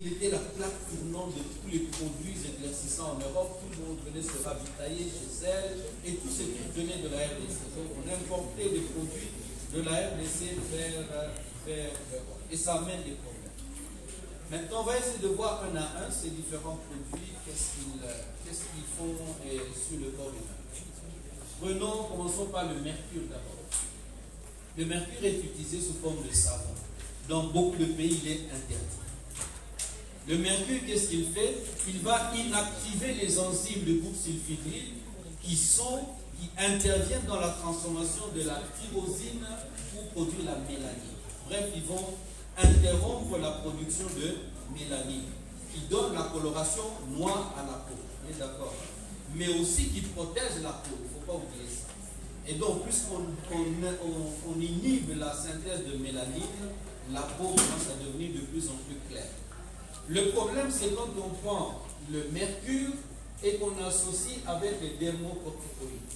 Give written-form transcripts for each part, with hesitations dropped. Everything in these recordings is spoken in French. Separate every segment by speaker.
Speaker 1: Il était la plaque tournante de tous les produits éclaircissants en Europe. Tout le monde venait se ravitailler chez elle et tout ce qui venait de la RDC. Donc on importait des produits de la RDC vers l'Europe. Et ça amène des problèmes. Maintenant, on va essayer de voir un à un ces différents produits, qu'est-ce qu'ils font sur le corps humain. Commençons par le mercure d'abord. Le mercure est utilisé sous forme de savon. Dans beaucoup de pays, il est interdit. Le mercure, qu'est-ce qu'il fait? Il va inactiver les enzymes de groupe sulfhydryl qui interviennent dans la transformation de la tyrosine pour produire la mélanine. Bref, ils vont interrompre la production de mélanine qui donne la coloration noire à la peau. On est d'accord? Mais aussi qui protège la peau. Il ne faut pas oublier ça. Et donc, puisqu'on inhibe la synthèse de mélanine, la peau commence à devenir de plus en plus claire. Le problème, c'est quand on prend le mercure et qu'on associe avec les dermocorticoïdes.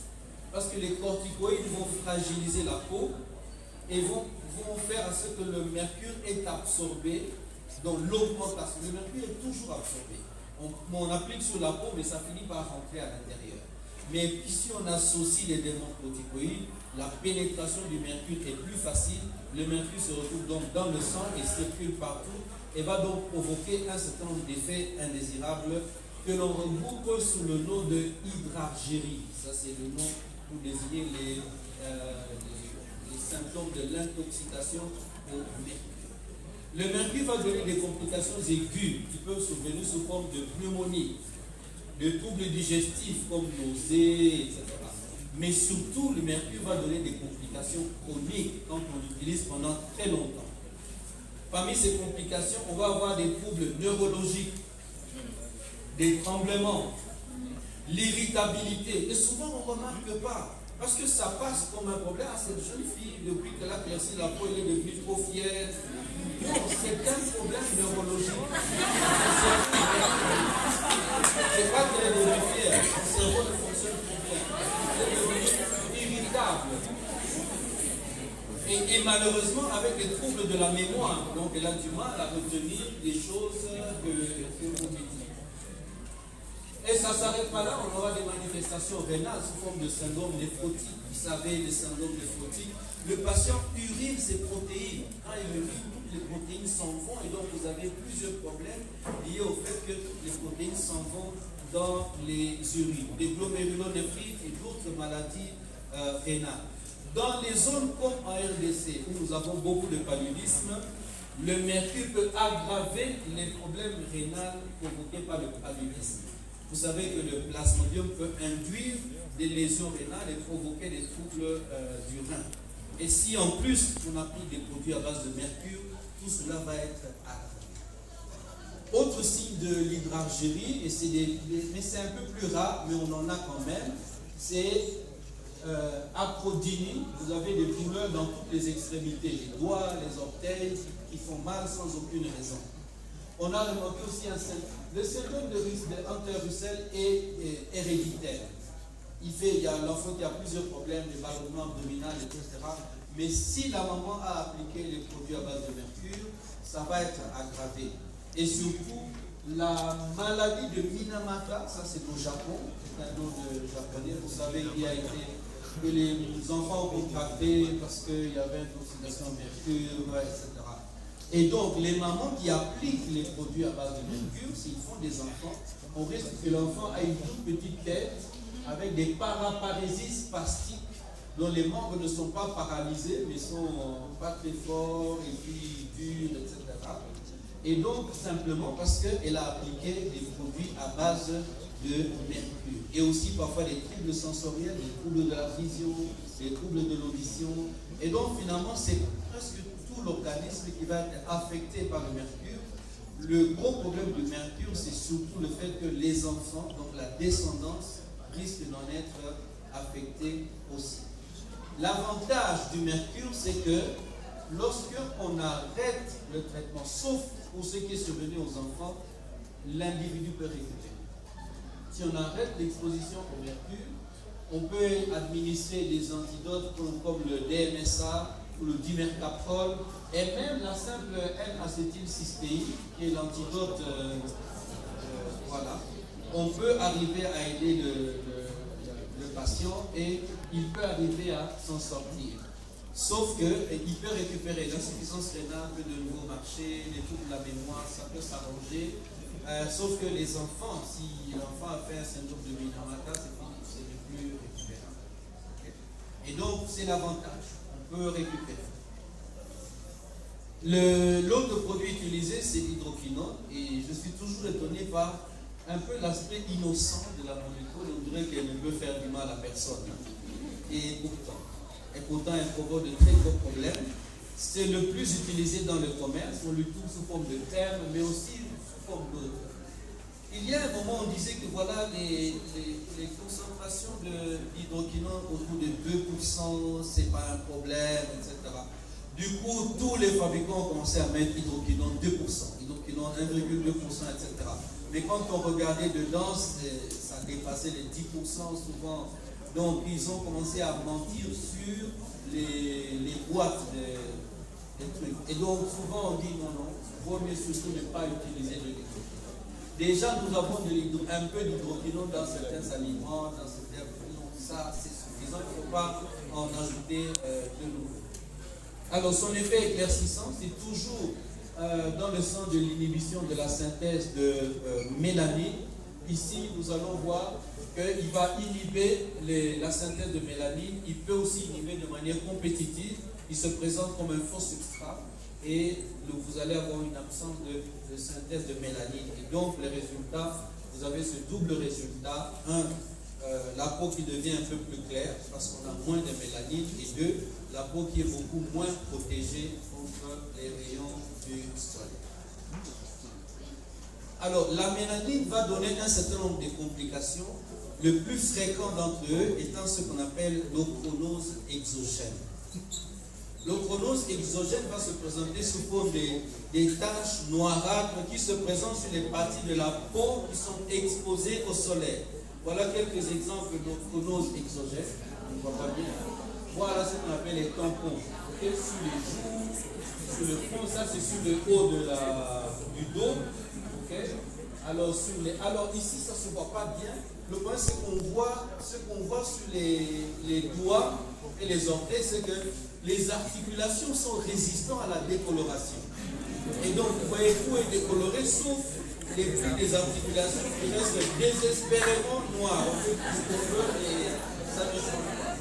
Speaker 1: Parce que les corticoïdes vont fragiliser la peau et vont faire à ce que le mercure est absorbé dans l'augmentation. Le mercure est toujours absorbé. On applique sur la peau, mais ça finit par rentrer à l'intérieur. Mais si on associe les dermocorticoïdes, la pénétration du mercure est plus facile. Le mercure se retrouve donc dans le sang et circule partout et va donc provoquer un certain nombre d'effets indésirables que l'on regroupe sous le nom de hydrargérie. Ça, c'est le nom pour désigner les symptômes de l'intoxication au mercure. Le mercure va donner des complications aiguës qui peuvent survenir sous forme de pneumonie, de troubles digestifs comme nausées, etc. Mais surtout, le mercure va donner des complications chroniques quand on l'utilise pendant très longtemps. Parmi ces complications, on va avoir des troubles neurologiques, des tremblements, l'irritabilité. Et souvent, on ne remarque pas. Parce que ça passe comme un problème à cette jeune fille, depuis qu'elle a percé la peau, elle est devenue trop fière. Non, c'est un problème neurologique. C'est pas qu'elle est devenue fière, son cerveau ne fonctionne plus bien. Elle est devenue irritable. Et malheureusement, avec les troubles de la mémoire, donc elle a du mal à retenir des choses que vous dites. Et ça ne s'arrête pas là, on aura des manifestations rénales sous forme de syndrome néphrotique. Vous savez, le syndrome néphrotique, le patient urine ses protéines. Quand il urine, toutes les protéines s'en vont et donc vous avez plusieurs problèmes liés au fait que toutes les protéines s'en vont dans les urines. Des glomérulonéphrite et d'autres maladies rénales. Dans les zones comme en RDC, où nous avons beaucoup de paludisme, le mercure peut aggraver les problèmes rénaux provoqués par le paludisme. Vous savez que le plasmodium peut induire des lésions rénales et provoquer des troubles du rein. Et si en plus on applique des produits à base de mercure, tout cela va être aggravé. Autre signe de l'hydrargérie, mais c'est un peu plus rare, mais on en a quand même, c'est aprodynie. Vous avez des douleurs dans toutes les extrémités, les doigts, les orteils, qui font mal sans aucune raison. On a remarqué aussi le syndrome de Hunter-Russell est héréditaire. Il y a l'enfant qui a plusieurs problèmes, des ballonnements abdominaux, etc. Mais si la maman a appliqué les produits à base de mercure, ça va être aggravé. Et surtout, la maladie de Minamata, ça c'est au Japon, c'est un nom de japonais, vous savez, que les enfants ont contracté parce qu'il y avait une oxydation de mercure, etc. Et donc, les mamans qui appliquent les produits à base de mercure, s'ils font des enfants, on risque que l'enfant ait une toute petite tête avec des paraparésies spastiques dont les membres ne sont pas paralysés, mais sont pas très forts et puis durs, etc. Et donc, simplement parce qu'elle a appliqué des produits à base de mercure. Et aussi parfois des troubles sensoriels, des troubles de la vision, des troubles de l'audition. Et donc, finalement, c'est presque tout l'organisme qui va être affecté par le mercure. Le gros problème du mercure, c'est surtout le fait que les enfants, donc la descendance, risquent d'en être affectés aussi. L'avantage du mercure, c'est que lorsqu'on arrête le traitement, sauf pour ce qui est survenu aux enfants, l'individu peut récupérer. Si on arrête l'exposition au mercure, on peut administrer des antidotes comme le DMSA le dimercaprol, et même la simple N-acétylcystéine, qui est l'antidote, voilà. On peut arriver à aider le patient et il peut arriver à s'en sortir. Sauf qu'il peut récupérer l'insuffisance rénale, peut de nouveau marcher, les troubles de la mémoire, ça peut s'arranger. Sauf que les enfants, si l'enfant a fait un syndrome de Minamata, c'est fini, c'est ne plus récupérable. Okay? Et donc, c'est l'avantage, on peut récupérer. L'autre produit utilisé, c'est l'hydroquinone, et je suis toujours étonné par un peu l'aspect innocent de la molécule. On dirait qu'elle ne peut faire du mal à personne. Et pourtant, elle provoque de très gros problèmes. C'est le plus utilisé dans le commerce. On le trouve sous forme de terme, mais aussi sous forme d'autres. Il y a un moment, on disait que voilà, les concentrations d'hydroquinone autour de 2%, c'est pas un problème, etc. Du coup, tous les fabricants ont commencé à mettre hydroquinone 2%, hydroquinone 1,2%, etc. Mais quand on regardait dedans, ça dépassait les 10% souvent. Donc, ils ont commencé à mentir sur les boîtes des trucs. Et donc, souvent, on dit non, il vaut mieux surtout ne pas utiliser de l'hydroquinone. Déjà, nous avons un peu d'hydroquinone dans certains aliments, dans certains produits. Ça, c'est suffisant. Il ne faut pas en ajouter de nouveau. Alors, son effet éclaircissant, c'est toujours dans le sens de l'inhibition de la synthèse de mélanine. Ici, nous allons voir qu'il va inhiber la synthèse de mélanine. Il peut aussi inhiber de manière compétitive. Il se présente comme un faux substrat et vous allez avoir une absence de synthèse de mélanine. Et donc, les résultats, vous avez ce double résultat. Un, la peau qui devient un peu plus claire parce qu'on a moins de mélanine. Et deux, la peau qui est beaucoup moins protégée contre les rayons du soleil. Alors, la mélanine va donner un certain nombre de complications. Le plus fréquent d'entre eux étant ce qu'on appelle l'ochronose exogène. L'ochronose exogène va se présenter sous forme des taches noirâtres qui se présentent sur les parties de la peau qui sont exposées au soleil. Voilà quelques exemples d'ochronose exogène. On ne voit pas bien. Voilà ce qu'on appelle les tampons. Okay? Sur les joues, sur le front, ça c'est sur le haut du dos. Okay? Alors ici, ça ne se voit pas bien. Le point, c'est qu'on voit sur les doigts et les orteils, c'est que les articulations sont résistantes à la décoloration. Et donc, vous voyez, tout est décoloré, sauf les plis des articulations qui restent désespérément noirs. On fait tout ce qu'on veut et ça ne change pas.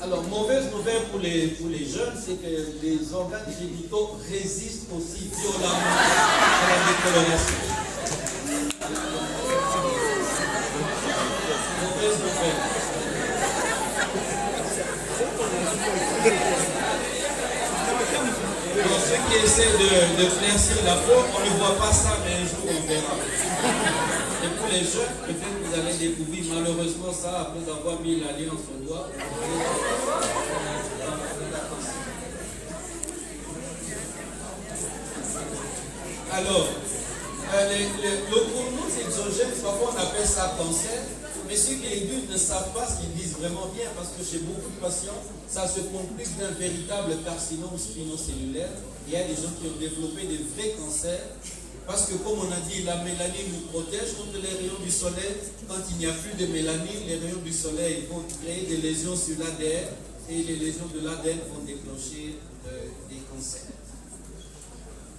Speaker 1: Alors, mauvaise nouvelle pour les jeunes, c'est que les organes génitaux résistent aussi violemment à la décoloration. Mauvaise nouvelle. Pour ceux qui essaient de claircir la peau, on ne voit pas ça, mais un jour on verra. Et pour les jeunes, peut-être vous allez découvrir malheureusement ça après avoir mis l'alliance au doigt. Alors, l'ochronose exogène, parfois on appelle ça cancer, mais ceux qui l'éduquent ne savent pas ce qu'ils disent vraiment bien, parce que chez beaucoup de patients, ça se complique d'un véritable carcinome spinocellulaire. Il y a des gens qui ont développé des vrais cancers, parce que comme on a dit, la mélanine nous protège contre les rayons du soleil. Quand il n'y a plus de mélanine, les rayons du soleil vont créer des lésions sur l'ADN, et les lésions de l'ADN vont déclencher des cancers.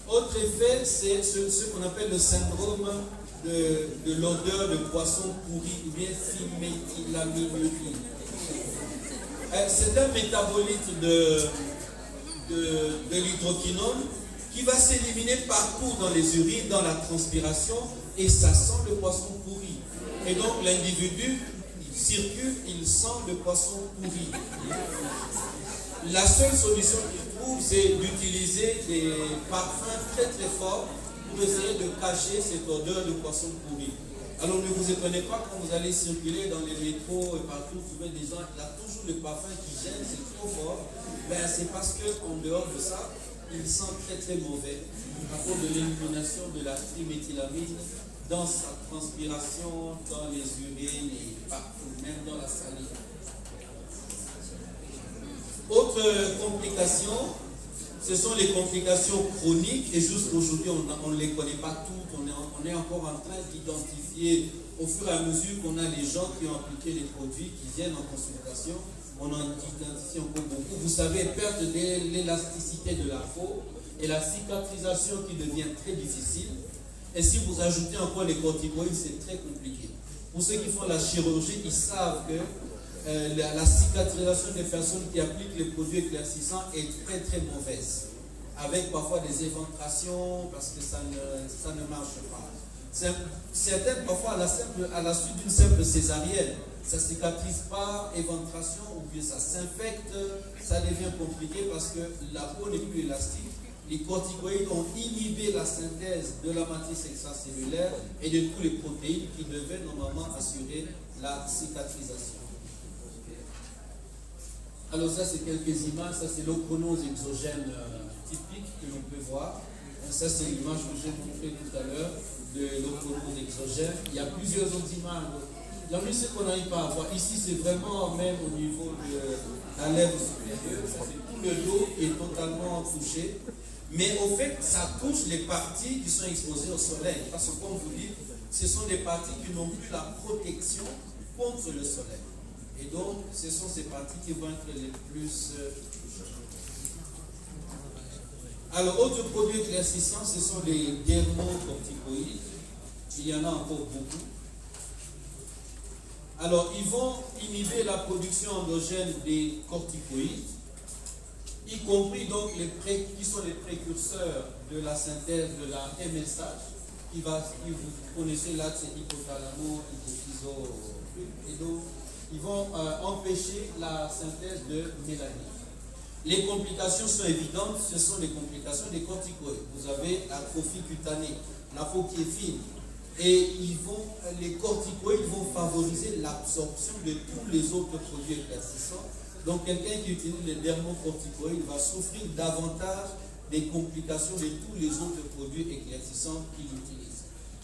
Speaker 1: Autre effet, c'est ce qu'on appelle le syndrome de l'odeur de poisson pourri ou bien phiméthylamine. C'est un métabolite de l'hydroquinone qui va s'éliminer partout dans les urines, dans la transpiration, et ça sent le poisson pourri. Et donc l'individu, il circule, il sent le poisson pourri. La seule solution qu'il trouve, c'est d'utiliser des parfums très très forts pour essayer de cacher cette odeur de poisson pourri. Alors ne vous étonnez pas quand vous allez circuler dans les métros et partout, vous trouvez des gens qui ont toujours le parfum qui gêne, c'est trop fort. Ben, c'est parce qu'en dehors de ça, ils sentent très très mauvais à cause de l'élimination de la triméthylamine dans sa transpiration, dans les urines et partout, même dans la salive. Autre complication, ce sont les complications chroniques et jusqu'aujourd'hui on ne les connaît pas toutes, on est encore en train d'identifier au fur et à mesure qu'on a les gens qui ont appliqué les produits, qui viennent en consultation, on en identifie encore beaucoup. Vous savez, perte de l'élasticité de la peau et la cicatrisation qui devient très difficile. Et si vous ajoutez encore les corticoïdes, c'est très compliqué. Pour ceux qui font la chirurgie, ils savent que la cicatrisation des personnes qui appliquent les produits éclaircissants est très très mauvaise, avec parfois des éventrations parce que ça ne marche pas. Certaines, parfois à la suite d'une simple césarienne, ça ne cicatrise pas, éventration, ou bien ça s'infecte, ça devient compliqué parce que la peau n'est plus élastique. Les corticoïdes ont inhibé la synthèse de la matrice extracellulaire et de tous les protéines qui devaient normalement assurer la cicatrisation. Alors ça c'est quelques images, ça c'est l'ochronose exogène typique que l'on peut voir. Ça c'est l'image que j'ai montrée tout à l'heure de l'ochronose exogène. Il y a plusieurs autres images. Il y a ce qu'on n'arrive pas à voir. Ici c'est vraiment même au niveau de la lèvre supérieure, ça c'est tout le dos qui est totalement touché. Mais au fait, ça touche les parties qui sont exposées au soleil. Parce que comme vous dites, ce sont des parties qui n'ont plus la protection contre le soleil. Et donc, ce sont ces parties qui vont être les plus touchées. Alors, autres produits éclaircissants, ce sont les dermocorticoïdes. Il y en a encore beaucoup. Alors, ils vont inhiber la production endogène des corticoïdes, y compris donc qui sont les précurseurs de la synthèse de la MSH, qui vous connaissez là, c'est hypothalamo, hypophyso, et donc ils vont empêcher la synthèse de mélanine. Les complications sont évidentes, ce sont les complications des corticoïdes. Vous avez l'atrophie cutanée, la peau qui est fine, et les corticoïdes vont favoriser l'absorption de tous les autres produits éclaircissants. Donc quelqu'un qui utilise les dermocorticoïdes va souffrir davantage des complications de tous les autres produits éclaircissants qu'il utilise.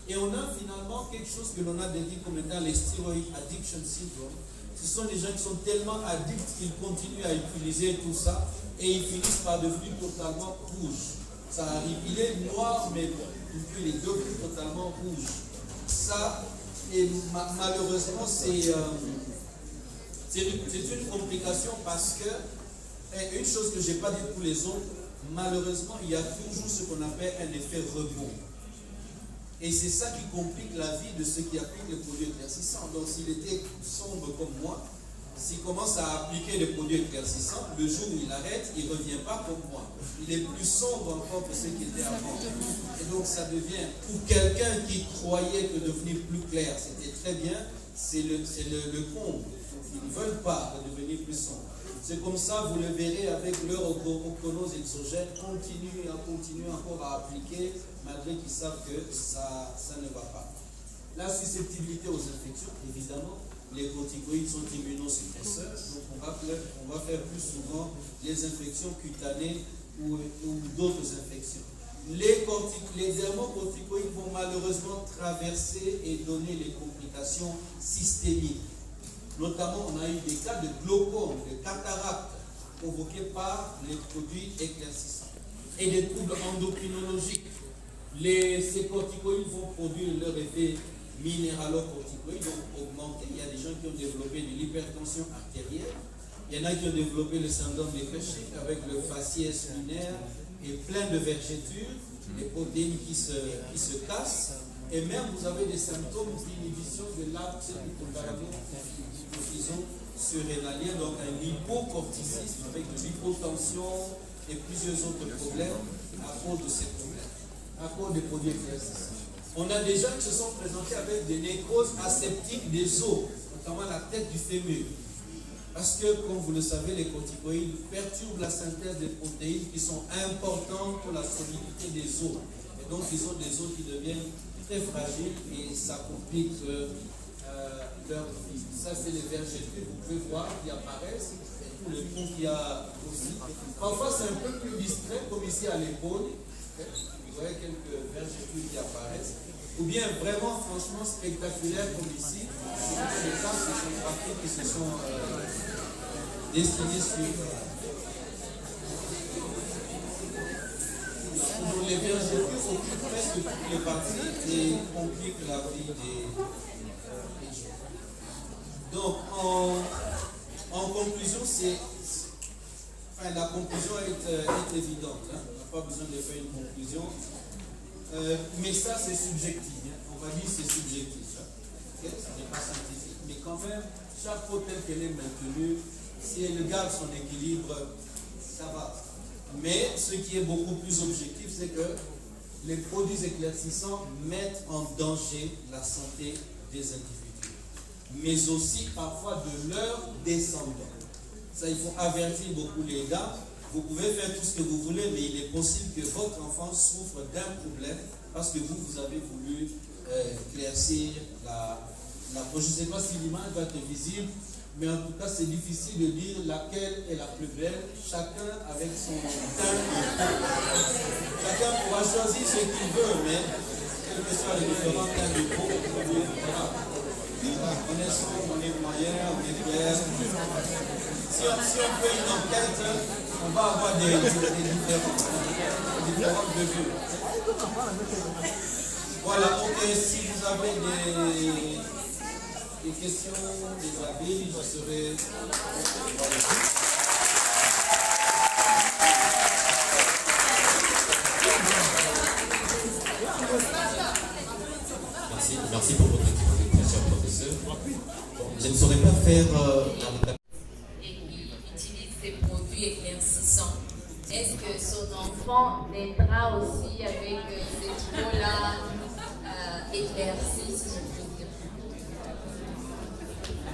Speaker 1: Et on a finalement quelque chose que l'on a décrit comme étant les steroid addiction syndrome. Ce sont des gens qui sont tellement addicts qu'ils continuent à utiliser tout ça et ils finissent par devenir totalement rouges. Ça arrive, il est noir mais depuis les deux totalement rouges. Ça, et malheureusement, c'est une complication parce que, une chose que je n'ai pas dit pour les autres, malheureusement, il y a toujours ce qu'on appelle un effet rebond. Et c'est ça qui complique la vie de ceux qui appliquent les produits éclaircissants. Donc, s'il était sombre comme moi, s'il commence à appliquer les produits éclaircissants, le jour où il arrête, il ne revient pas comme moi. Il est plus sombre encore que ceux qui étaient avant. Et donc, ça devient, pour quelqu'un qui croyait que devenir plus clair, c'était très bien, c'est le comble. Ils ne veulent pas devenir plus sombres. C'est comme ça, vous le verrez avec leur ochronose exogène, continuent encore à appliquer, malgré qu'ils savent que ça ne va pas. La susceptibilité aux infections, évidemment, les corticoïdes sont immunosuppresseurs, donc on va faire plus souvent les infections cutanées ou d'autres infections. Les dermocorticoïdes vont malheureusement traverser et donner les complications systémiques. Notamment, on a eu des cas de glaucome, de cataracte provoqués par les produits éclaircissants et des troubles endocrinologiques. Ces corticoïdes vont produire leur effet minéralocorticoïde, donc augmenter. Il y a des gens qui ont développé de l'hypertension artérielle. Il y en a qui ont développé le syndrome de Cushing avec le faciès lunaire et plein de vergetures, des protéines qui se cassent. Et même vous avez des symptômes d'inhibition de l'axe surrénalien, donc un hypocorticisme avec de l'hypotension et plusieurs autres problèmes à cause de ces problèmes, à cause des produits éclaircissants. On a des gens qui se sont présentés avec des nécroses aseptiques des os, notamment la tête du fémur. Parce que, comme vous le savez, les corticoïdes perturbent la synthèse des protéines qui sont importantes pour la solidité des os. Et donc, ils ont des os qui deviennent très fragiles et ça complique leur vie. Ça, c'est les vergetures, vous pouvez voir, qui apparaissent, et tout le tronc qu'il y a aussi. Parfois, c'est un peu plus distrait, comme ici à l'épaule. Vous voyez quelques vergetures qui apparaissent. Ou bien vraiment, franchement, spectaculaire, comme ici. C'est des cas qui sont pratiques, qui se sont destinés sur les vergetures occupent presque toutes les parties et compliquent la vie des gens. Donc, en conclusion, la conclusion est évidente. Hein. On n'a pas besoin de faire une conclusion. Mais ça, c'est subjectif. Hein. On va dire que c'est subjectif. Hein. Okay? Ça n'est pas scientifique. Mais quand même, chaque peau telle qu'elle est maintenue, si elle garde son équilibre, ça va. Mais ce qui est beaucoup plus objectif, c'est que les produits éclaircissants mettent en danger la santé des individus, mais aussi parfois de leurs descendants. Ça, il faut avertir beaucoup les gars. Vous pouvez faire tout ce que vous voulez, mais il est possible que votre enfant souffre d'un problème parce que vous avez voulu éclaircir la peau. Je ne sais pas si l'image va être visible, mais en tout cas, c'est difficile de dire laquelle est la plus belle. Chacun avec son teint de peau. Chacun pourra choisir ce qu'il veut, mais quels que soient les différents teints de peau, voilà. Connaissons, on est moyen, on est clair. Si on fait une enquête, on va avoir des différentes mesures. Voilà, donc si vous avez des questions, des avis, je serai...
Speaker 2: Merci pour votre explication, professeur. Je ne saurais pas faire
Speaker 3: et qui utilise des produits éclaircissants. Est-ce que son enfant naîtra aussi avec cette peau-là éclaircie, si je peux dire?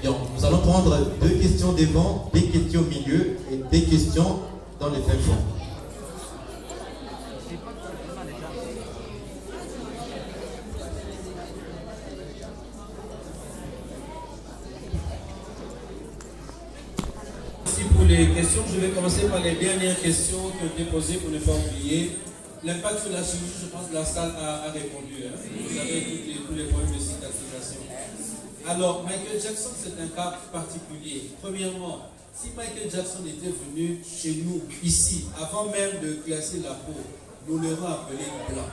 Speaker 2: Bien, nous allons prendre 2 questions devant, des questions au milieu et des questions dans les fins fonds.
Speaker 1: Les questions, je vais commencer par les dernières questions qui ont été posées pour ne pas oublier. L'impact sur la chirurgie, je pense que la salle a répondu. Hein. Vous avez tous les problèmes de cicatrisation. Alors, Michael Jackson, c'est un cas particulier. Premièrement, si Michael Jackson était venu chez nous, ici, avant même de classer la peau, nous l'aurions appelé blanc.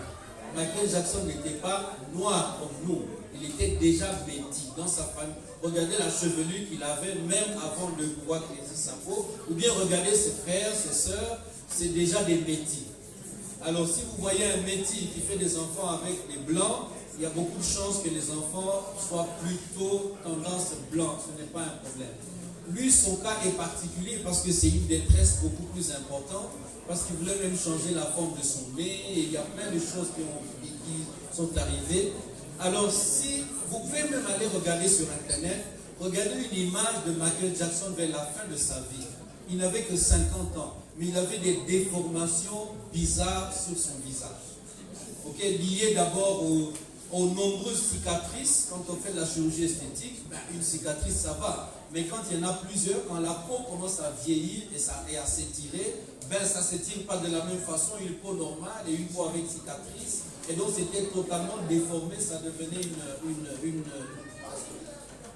Speaker 1: Michael Jackson n'était pas noir comme nous. Il était déjà métis dans sa famille. Regardez la chevelure qu'il avait même avant de pouvoir éclaircir sa peau. Ou bien regardez ses frères, ses sœurs, c'est déjà des métis. Alors si vous voyez un métis qui fait des enfants avec des blancs, il y a beaucoup de chances que les enfants soient plutôt tendance blanc. Ce n'est pas un problème. Lui, son cas est particulier parce que c'est une détresse beaucoup plus importante, parce qu'il voulait même changer la forme de son nez, et il y a plein de choses qui sont arrivées. Alors, si vous pouvez même aller regarder sur Internet, regardez une image de Michael Jackson vers la fin de sa vie. Il n'avait que 50 ans, mais il avait des déformations bizarres sur son visage. Liées d'abord aux nombreuses cicatrices. Quand on fait de la chirurgie esthétique, une cicatrice ça va. Mais quand il y en a plusieurs, quand la peau commence à vieillir et à s'étirer, ça ne s'étire pas de la même façon, une peau normale et une peau avec cicatrice. Et donc c'était totalement déformé, ça devenait une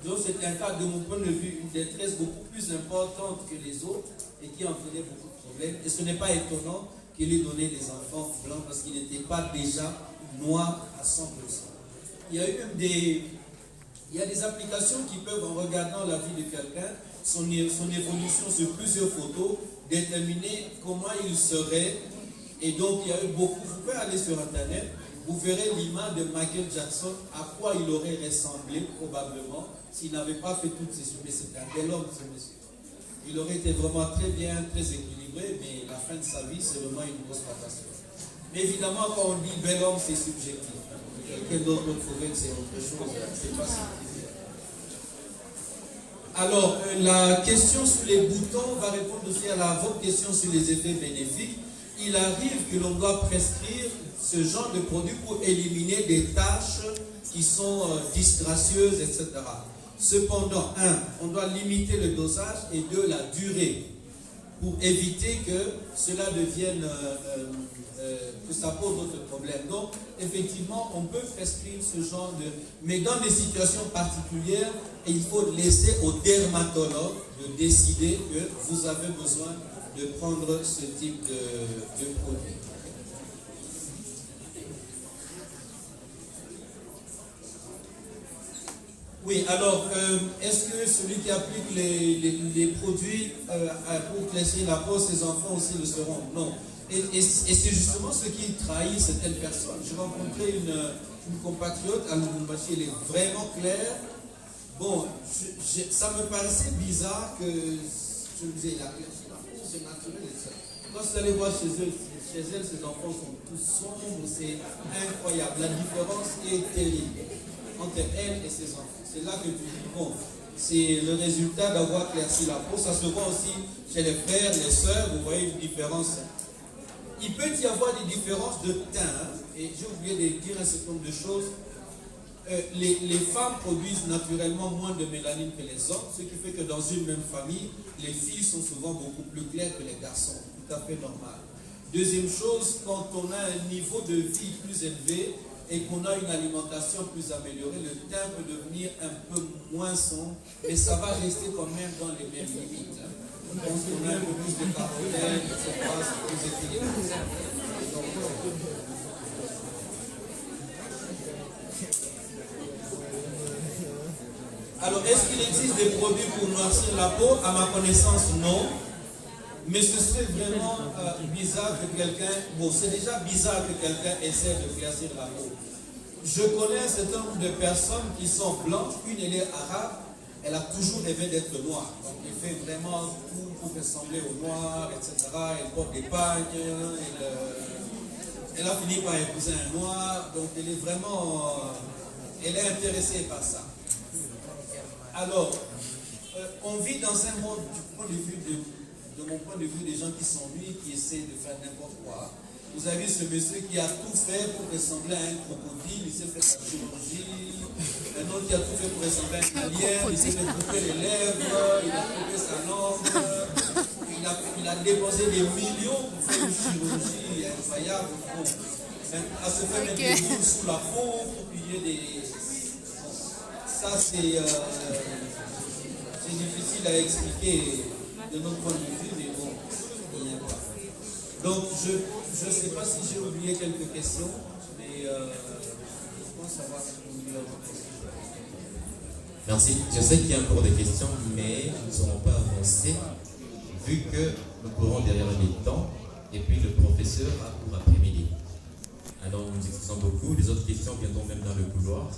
Speaker 1: donc c'était un cas, de mon point de vue, une détresse beaucoup plus importante que les autres et qui entraînait beaucoup de problèmes. Et ce n'est pas étonnant qu'il ait donné des enfants blancs parce qu'il n'était pas déjà noir à 100%. Il y a eu même des applications qui peuvent, en regardant la vie de quelqu'un, son évolution sur plusieurs photos, déterminer comment il serait. Et donc il y a eu beaucoup, vous pouvez aller sur Internet, vous verrez l'image de Michael Jackson, à quoi il aurait ressemblé probablement s'il n'avait pas fait toutes ces choses. Mais c'est un bel homme, ce monsieur. Il aurait été vraiment très bien, très équilibré, mais la fin de sa vie, c'est vraiment une grosse catastrophe. Mais évidemment, quand on dit bel homme, c'est subjectif. Quelqu'un d'autre trouverait que c'est autre chose, c'est pas subjectif. Alors, la question sur les boutons va répondre aussi à votre question sur les effets bénéfiques. Il arrive que l'on doit prescrire ce genre de produit pour éliminer des tâches qui sont disgracieuses, etc. Cependant, 1, on doit limiter le dosage et 2, la durée pour éviter que cela devienne, que ça pose d'autres problèmes. Donc, effectivement, on peut prescrire ce genre de... Mais dans des situations particulières, il faut laisser au dermatologue de décider que vous avez besoin de prendre ce type de produit. Oui, alors, est-ce que celui qui applique les produits pour classer la peau, ses enfants aussi le seront? Non. Et c'est justement ce qui trahit certaines personnes. J'ai rencontré une compatriote à Lubumbashi, elle est vraiment claire. Bon, ça me paraissait bizarre que, je me disais, la classe, c'est naturel. Quand vous allez voir chez elle, ses enfants sont tous sombres, c'est incroyable. La différence est terrible entre elle et ses enfants. C'est là que tu dis, bon, c'est le résultat d'avoir éclairci la peau. Ça se voit aussi chez les frères, les sœurs, vous voyez une différence. Il peut y avoir des différences de teint, et j'ai oublié de dire un certain nombre de choses. Les femmes produisent naturellement moins de mélanine que les hommes, ce qui fait que dans une même famille, les filles sont souvent beaucoup plus claires que les garçons, tout à fait normal. Deuxième chose, quand on a un niveau de vie plus élevé et qu'on a une alimentation plus améliorée, le teint peut devenir un peu moins sombre, mais ça va rester quand même dans les mêmes limites. On pense qu'on a un peu plus de carotène, etc., c'est plus équilibré. Alors, est-ce qu'il existe des produits pour noircir la peau? À ma connaissance, non. Mais ce serait vraiment bizarre que quelqu'un... Bon, c'est déjà bizarre que quelqu'un essaie de éclaircir la peau. Je connais un certain nombre de personnes qui sont blanches. Une, elle est arabe. Elle a toujours rêvé d'être noire. Donc, elle fait vraiment tout pour ressembler au noir, etc. Elle porte des pagnes. Elle a fini par épouser un noir. Donc, elle est vraiment... elle est intéressée par ça. Alors, on vit dans un monde, de mon point de vue, des gens qui s'ennuient, qui essaient de faire n'importe quoi. Vous avez ce monsieur qui a tout fait pour ressembler à un crocodile, il s'est fait sa chirurgie. Un autre qui a tout fait pour ressembler à un alien, il s'est fait couper les lèvres, il a coupé sa langue. Il a dépensé des millions pour faire une chirurgie incroyable. À se faire mettre des boules sous la peau pour plier des... Ça, c'est difficile à expliquer de notre point de vue, mais bon, il n'y a pas. Donc, je ne sais pas si j'ai oublié quelques questions, mais je pense avoir oublié d'autres questions.
Speaker 2: Merci. Je sais qu'il y a encore des questions, mais nous ne serons pas avancés, vu que nous courons derrière le temps, et puis le professeur a cours après-midi. Alors, nous nous excusons beaucoup. Les autres questions viendront même dans le couloir.